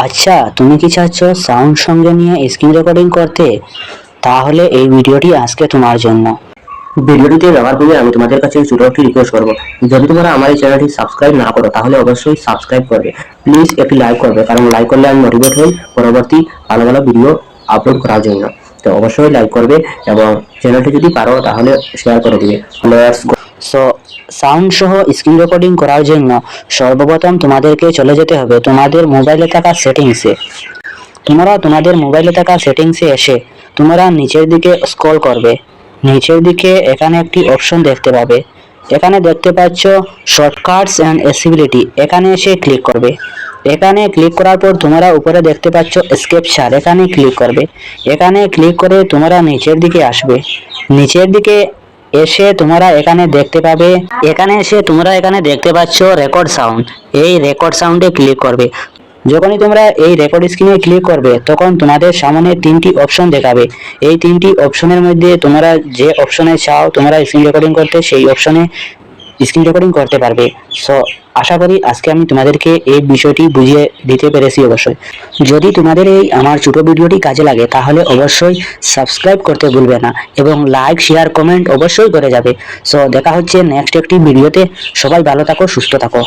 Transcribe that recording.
আচ্ছা, তুমি কি চাচ্ছ সাউন্ড সঙ্গে নিয়ে স্ক্রিন রেকর্ডিং করতে? তাহলে এই ভিডিওটি আজকে তোমার জন্য। ভিডিওটিতে যাওয়ার পূর্বে আমি তোমাদের কাছে ছোট একটি রিকোয়েস্ট করবো। যদি তোমরা আমার এই চ্যানেলটি সাবস্ক্রাইব না করো তাহলে অবশ্যই সাবস্ক্রাইব করবে। প্লিজ একটি লাইক করবে, কারণ লাইক করলে আমি মোটিভেট হই পরবর্তী ভালো ভালো ভিডিও আপলোড করার জন্য। তো অবশ্যই লাইক করবে এবং চ্যানেলটি যদি পারো তাহলে শেয়ার করে দিবে। Let's go. সো সাউন্ড সহ স্ক্রিন রেকর্ডিং করার জন্য সর্বপ্রথম তোমাদেরকে চলে যেতে হবে তোমাদের মোবাইলে থাকা সেটিংসে। তোমাদের মোবাইলে থাকা সেটিংসে এসে তোমরা নিচের দিকে স্ক্রল করবে। নিচের দিকে এখানে একটি অপশন দেখতে পাবে। এখানে দেখতে পাচ্ছ শর্টকাটস অ্যান্ড অ্যাক্সেসিবিলিটি, এখানে এসে ক্লিক করবে। এখানে ক্লিক করার পর তোমরা উপরে দেখতে পাচ্ছ স্কেপচার, এখানে ক্লিক করবে। এখানে ক্লিক করে তোমরা নিচের দিকে আসবে। নিচের দিকে এসে তোমরা এখানে দেখতে পাবে, এখানে দেখতে পাচ্ছ রেকর্ড সাউন্ড। এই রেকর্ড সাউন্ডে ক্লিক করবে। যখনই তোমরা এই রেকর্ড স্ক্রিনে ক্লিক করবে তখন তোমাদের সামনে তিনটি অপশন দেখাবে। এই তিনটি অপশনের মধ্যে তোমরা যে অপশনে চাও তোমরা স্ক্রিন রেকর্ডিং করতে, সেই অপশনে স্ক্রিন রেকর্ডিং করতে পারবে। সো আশা করি আজকে আমি তোমাদেরকে এই বিষয়টি বুঝিয়ে দিতে পেরেছি। অবশ্যই যদি তোমাদের এই আমার ছোট ভিডিওটি কাজে লাগে তাহলে অবশ্যই সাবস্ক্রাইব করতে ভুলবে না এবং লাইক শেয়ার কমেন্ট অবশ্যই করে যাবে। সো দেখা হচ্ছে নেক্সট একটি ভিডিওতে। সবাই ভালো থাকো, সুস্থ থাকো।